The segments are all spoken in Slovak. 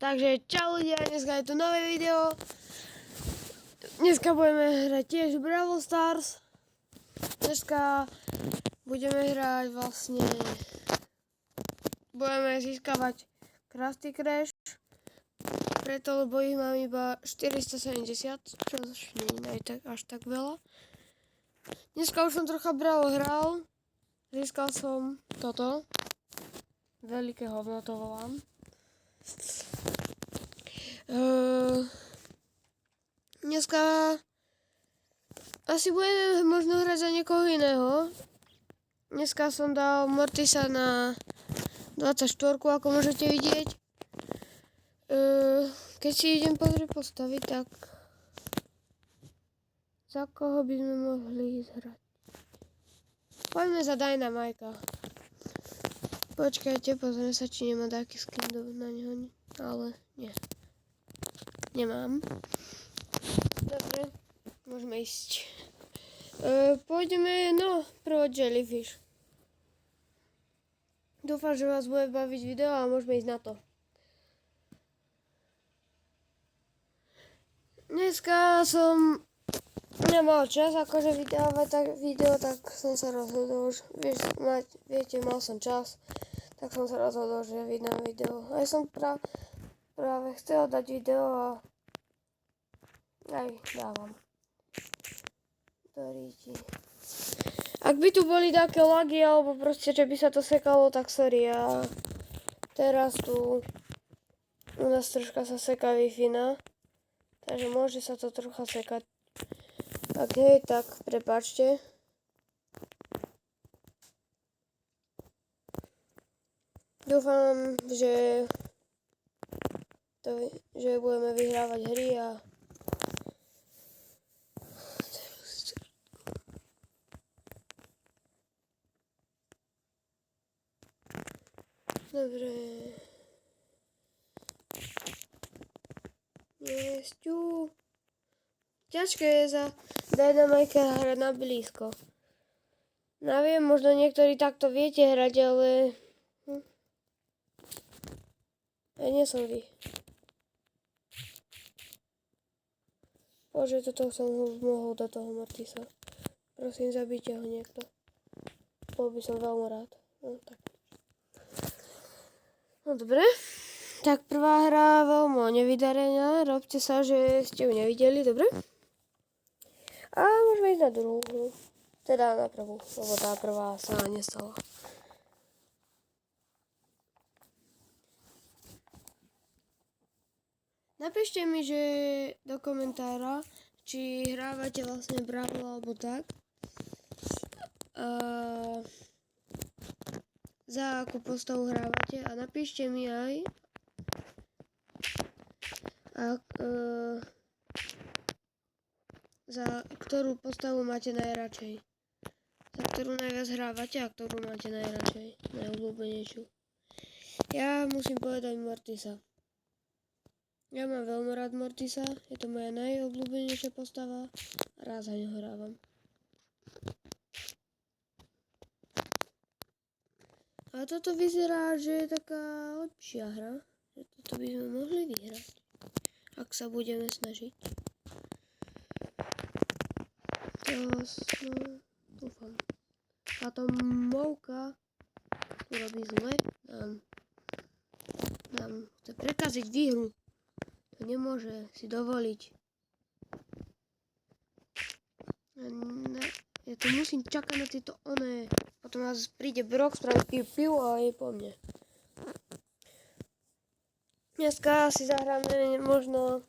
Takže čau ľudia, dneska je tu nové video. Dneska budeme hrať tiež Brawl Stars. Dneska budeme hrať vlastne... Budeme získavať Krusty Crash. Preto, lebo ich mám iba 470, čo nie je až tak veľa. Dneska už som trocha Brawl hral. Získal som toto. Veľké hovno to volám. Dneska asi budeme možno hrať za niekoho iného. Dneska som dal Mortisa na 24, ako môžete vidieť. Keď si idem pozrieť postaviť, tak za koho by sme mohli ísť hrať? Poďme za Dynamajka. Počkajte, pozrieme sa, či nemá taký skin na neho, ale nie. Nemám. Dobre, môžeme ísť. Poďme, prvo Jellyfish. Dúfam, že vás bude baviť video a môžeme ísť na to. Dneska som nemal čas akože vydávať video, tak som sa rozhodol, že viete, mal som čas, tak som sa rozhodol, že vydám video. Aj som práve chcel dať video a aj dávam. Ak by tu boli také lagy, alebo proste, že by sa to sekalo, tak sorry. A teraz tu u nás troška sa seká Wi-Fi, takže môže sa to trocha sekať. Ak nie, tak prepáčte. Dúfam, že budeme vyhrávať hry a dobre. Ťažké je za Dynamajka hrať na blízko. Neviem, možno niektorí takto viete hrať, ale... Ja nie som vy. Bože, toto som ho mohol do toho Mortisa. Prosím, zabíte ho niekto. Bol by som veľmi rád. Tak. Dobre. Tak prvá hra veľmi nevydarená. Robte sa, že ste ju nevideli, dobre? A môžeme ísť na druhú hru. Teda na prvú, lebo tá prvá sa nestala. Napíšte mi, že do komentára, či hrávate vlastne Brawl alebo tak. Za akú postavu hrávate a napíšte mi aj, za ktorú postavu máte najradšej. Za ktorú najviac hrávate a ktorú máte najradšej, najobľúbenejšiu. Ja musím povedať Mortisa. Ja mám veľmi rád Mortisa, je to moja najobľúbenejšia postava a rád za ňo hrávam. A toto vyzerá, že je taká lepšia hra, že toto by sme mohli vyhrať, ak sa budeme snažiť. Dúfam. Táto mouka tu robí zle, nám chce prekaziť výhru. To nemôže si dovoliť. Ja tu musím čakať na tieto oné. Potom nás príde Brock, spraví piu a je po mne. Dneska si zahráme možno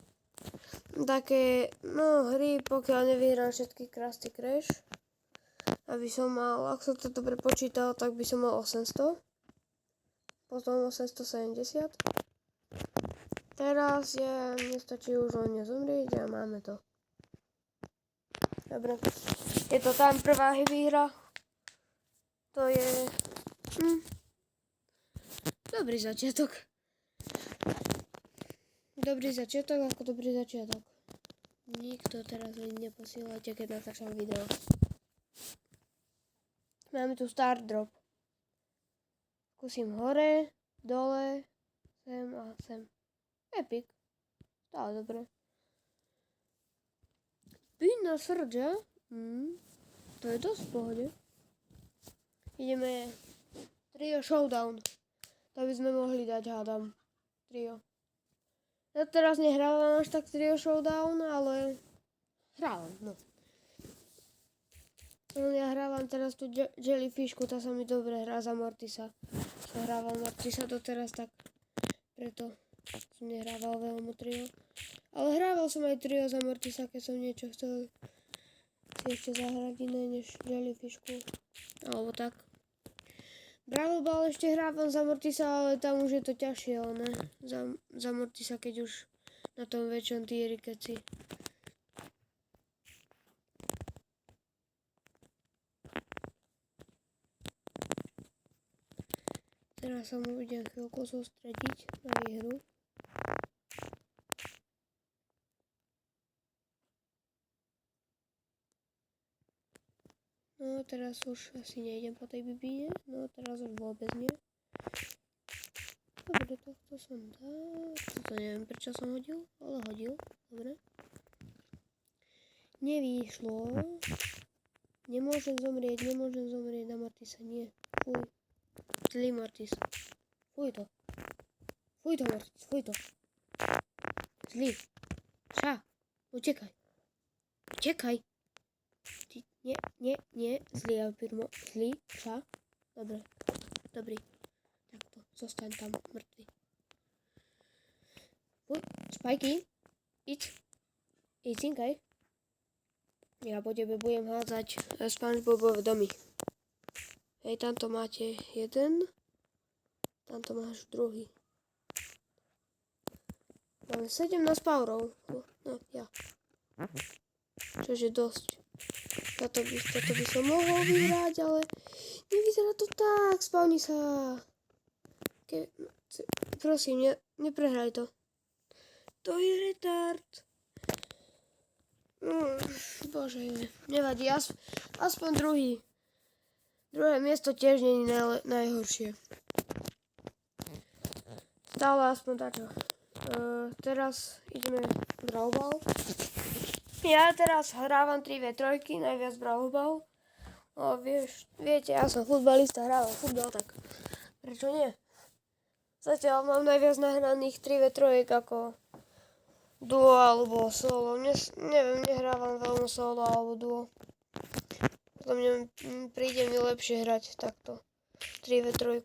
také, hry, pokiaľ nevyhrám všetky Krusty Crash. Aby som mal, ak som to dobre počítal, tak by som mal 800. Potom 870. Teraz nestačí už len nezomrieť a máme to. Dobre. Je to tam prvá výhra. To je... Dobrý začiatok. Dobrý začiatok ako dobrý začiatok. Nikto teraz neposielajte, keď natáčam video. Máme tu start drop. Skúsim hore, dole, sem a sem. Epic. Stále dobre. Pína srdža. To je dosť v pohode. Ideme Trio Showdown. To by sme mohli dať, hádam. Trio. Ja teraz nehrávam až tak Trio Showdown, ale hrávam, no. Ja hrávam teraz tú Jellyfishku, tá sa mi dobre hrá za Mortisa. Som hrával Mortisa doteraz, tak preto som nehrával veľmi Trio. Ale hrával som aj Trio za Mortisa, keď som niečo chcel si ešte zahrať iné než Jellyfishku. Alebo tak. Brawl Ball ešte hrávam za Mortisa, ale tam už je to ťažšie, ne? Za Mortisa, keď už na tom väčšom tieri, keď si. Teraz sa mu budem chvíľku sústrediť na výhru. No teraz už asi nejdem po tej bibíne, no teraz už vôbec nie. Dobre, tohto som dal, toto neviem prečo som hodil, ale hodil, dobre. Nevyšlo. Nemôžem zomrieť na Mortisa, nie, fuj. Zlý Mortis, fuj to Mortis, fuj to. Zlý, ša, utekaj. Nie, zlý Alpirmo, zlý, ša, dobre, dobrý, takto, zostaň tam, mŕtvy. Spajky, cinkaj. Ja po tebe budem hádzať SpongeBobové domy. Hej, tamto máte jeden, tamto máš druhý. Máme 17 powerov, no ja. Čože dosť. Toto by som mohol vyhrať, ale nevyzerá to tak. Spavni sa. Prosím, neprehraj to. To je retard. Bože, nevadí. Aspoň druhý. Druhé miesto tiež nie je najhoršie. Stále aspoň táčo. Teraz ideme Brawl Ball. Ja teraz hrávam 3v3, najviac Brawl Ball. Viete, ja som futbalista, hrávam futbal, tak prečo nie? Zatiaľ mám najviac nahraných 3v3 ako duo alebo solo. Neviem, nehrávam veľmi solo alebo duo. Podľa mňa príde mi lepšie hrať takto 3v3.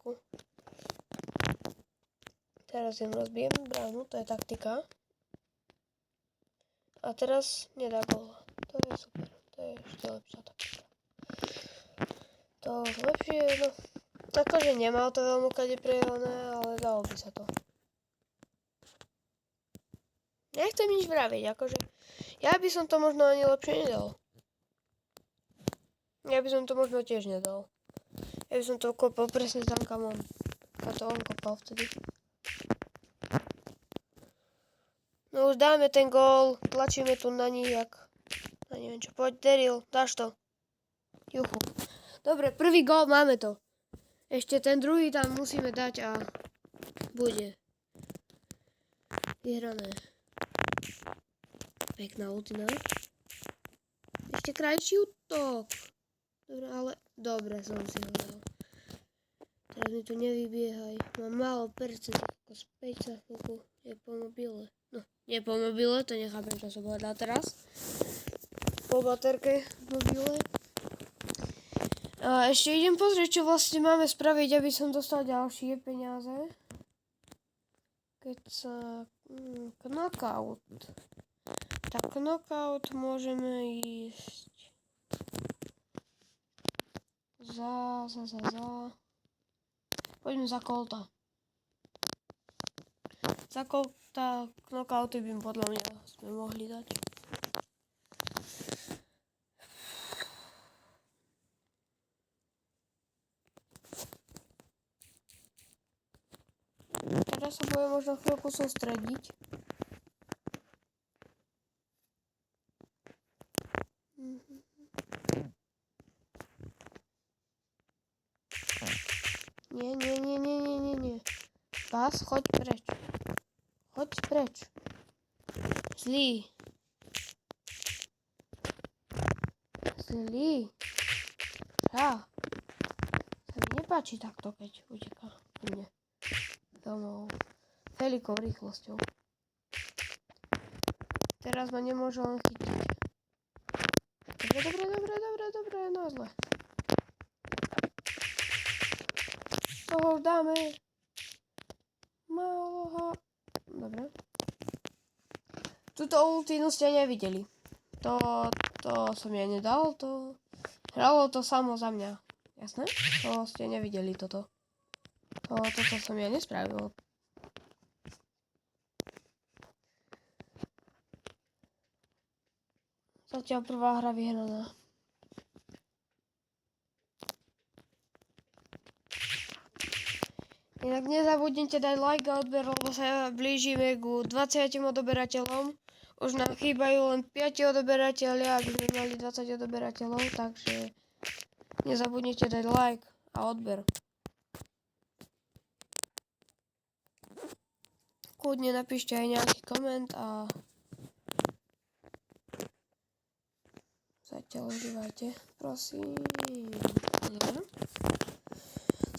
Teraz im rozbijem bránu, to je taktika. A teraz nedá gól. To je super. To je ešte lepšia taktika. To lepšie, no. Akože nemal to veľmi kade prejevané, ale dalo by sa to. Nechcem nič vraviť, akože. Ja by som to možno ani lepšie nedal. Ja by som to možno tiež nedal. Ja by som to kopal presne tam, kam on. A to on kopal vtedy. No už dáme ten gól, tlačíme tu na nich, jak... Ja neviem čo, poď Daryl, dáš to. Juchu. Dobre, prvý gól, máme to. Ešte ten druhý tam musíme dať a... bude. Vyhrané. Pekná ultina. Ešte krajší útok. Dobre, ale... Dobre, som si ho dal. Teraz mi tu nevybiehaj. Mám málo percent, ako späť sa chvíľku. Je po mobile. No, nie po mobile, to nechápem, čo som povedal teraz. Po baterke v mobile. A ešte idem pozrieť, čo vlastne máme spraviť, aby som dostal ďalšie peniaze. Keď sa... knockout. Tak knockout môžeme ísť... Za... Poďme za Colta. Za Colta knockouty by podľa mňa sme mohli dať. Teraz sa budem možno chvíľku sústrediť. Nie. Pás, choď preč. Choď preč. Zlý. Zlý. Sa mi nepáči takto, keď uteká ku mne. Domov. Veľkou rýchlosťou. Teraz ma nemôže len chytiť. Dobre, no zle. Toho už dáme. Maloha. Dobre. Tuto ultinu ste nevideli. To som ja nedal, to hralo to samo za mňa. Jasné? To ste nevideli toto. Toto som ja nespravil. Zatiaľ prvá hra vyhraná. Inak nezabudnite dať like a odber, lebo sa blížime ku 20 odoberateľom. Už nám chýbajú len 5 odoberatelia, aby sme mali 20 odoberateľov, takže nezabudnite dať like a odber. Kľudne napíšte aj nejaký koment a zatiaľ užívajte, prosím. Dobre.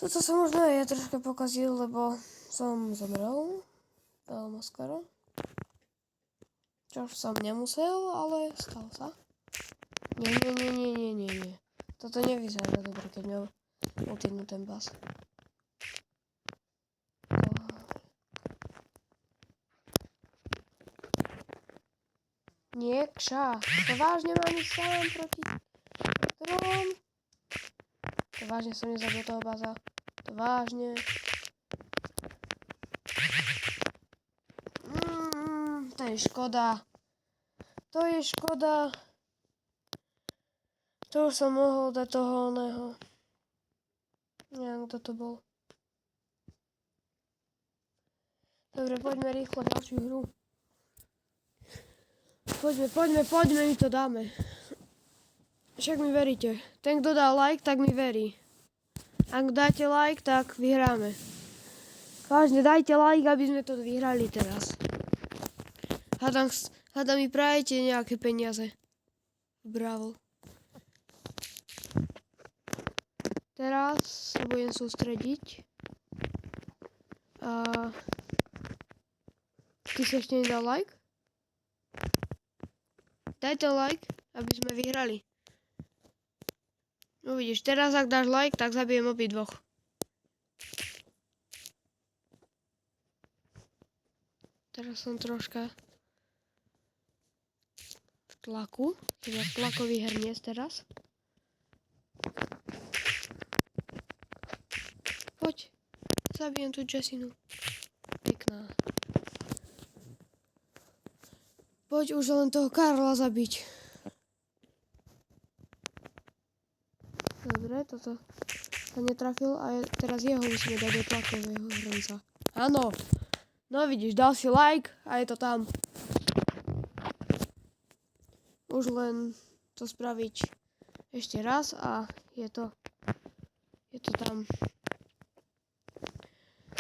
Toto som možno aj ja troška pokazil, lebo som zomrel veľmi skoro. Čož som nemusel, ale stal sa. Nie. Toto nevyzerá dobre, keď mňa ultimnú ten bas. Nie, kša. To vážne mám ísť sám proti trom. To vážne som nezabil toho baza. To vážne. To je škoda. To je škoda. To už som mohol dať toho oného. Neviem, kto to bol. Dobre, poďme rýchlo ďalšiu hru. Poďme, my to dáme. Však mi veríte. Ten, kto dá like, tak mi verí. Ak dáte like, tak vyhráme. Vážne, dajte like, aby sme to vyhrali teraz. Hádam mi prajete nejaké peniaze. Bravo. Teraz sa budem sústrediť. A ty si ešte nedal like? Dajte like, aby sme vyhrali. Uvidíš, teraz ak dáš like, tak zabijem obidvoch. Teraz som troška v tlaku. Čiže tlakový herniec teraz. Poď, zabijem tú Jessinu. Pekná. Poď už len toho Karla zabiť. Dobre, toto sa netrafil a teraz jeho musíme dať do tlakového hrnca. Áno. No vidíš, dal si like a je to tam. Už len to spraviť ešte raz a je to tam.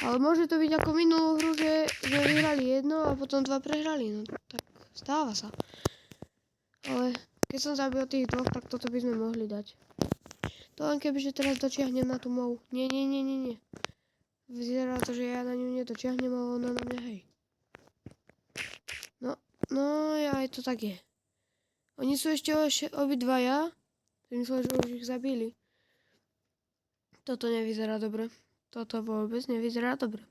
Ale môže to byť ako minulú hru, že sme vyhrali jedno a potom 2 prehrali. No tak stáva sa. Ale keď som zabil tých 2, tak toto by sme mohli dať. To len kebyže teraz dočiahnem na tú moju. Nie. Vyzerá to, že ja na ňu nedočiahnem, ale ona na mňa, hej. No, aj to tak je. Oni sú ešte obidvaja. Myslím, že už ich zabili. Toto nevyzerá dobre. Toto vôbec nevyzerá dobre.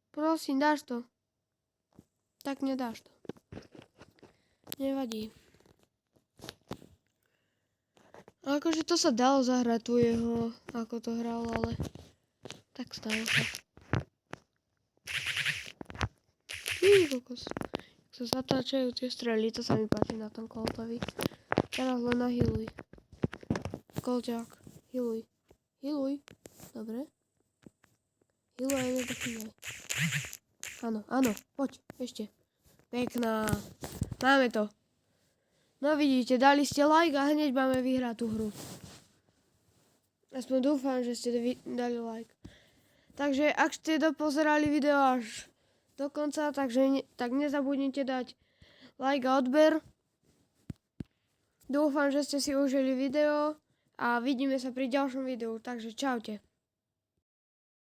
Prosím, dáš to. Tak nedáš to. Nevadí. Akože to sa dalo zahrať tu jeho, ako to hral, ale tak stalo sa. Kokos. Ak sa zatáčajú tie strely, to sa mi páči na tom Coltovi. Teraz len nahyluj. Colťák, hyluj. Dobre. Hyluj aj nedochyľaj. Áno, poď, ešte. Pekná. Máme to. No vidíte, dali ste like a hneď máme vyhrať tú hru. A Aspoň dúfam, že ste dali like. Takže ak ste dopozerali video až do konca, tak nezabudnite dať like a odber. Dúfam, že ste si užili video a vidíme sa pri ďalšom videu. Takže čaute.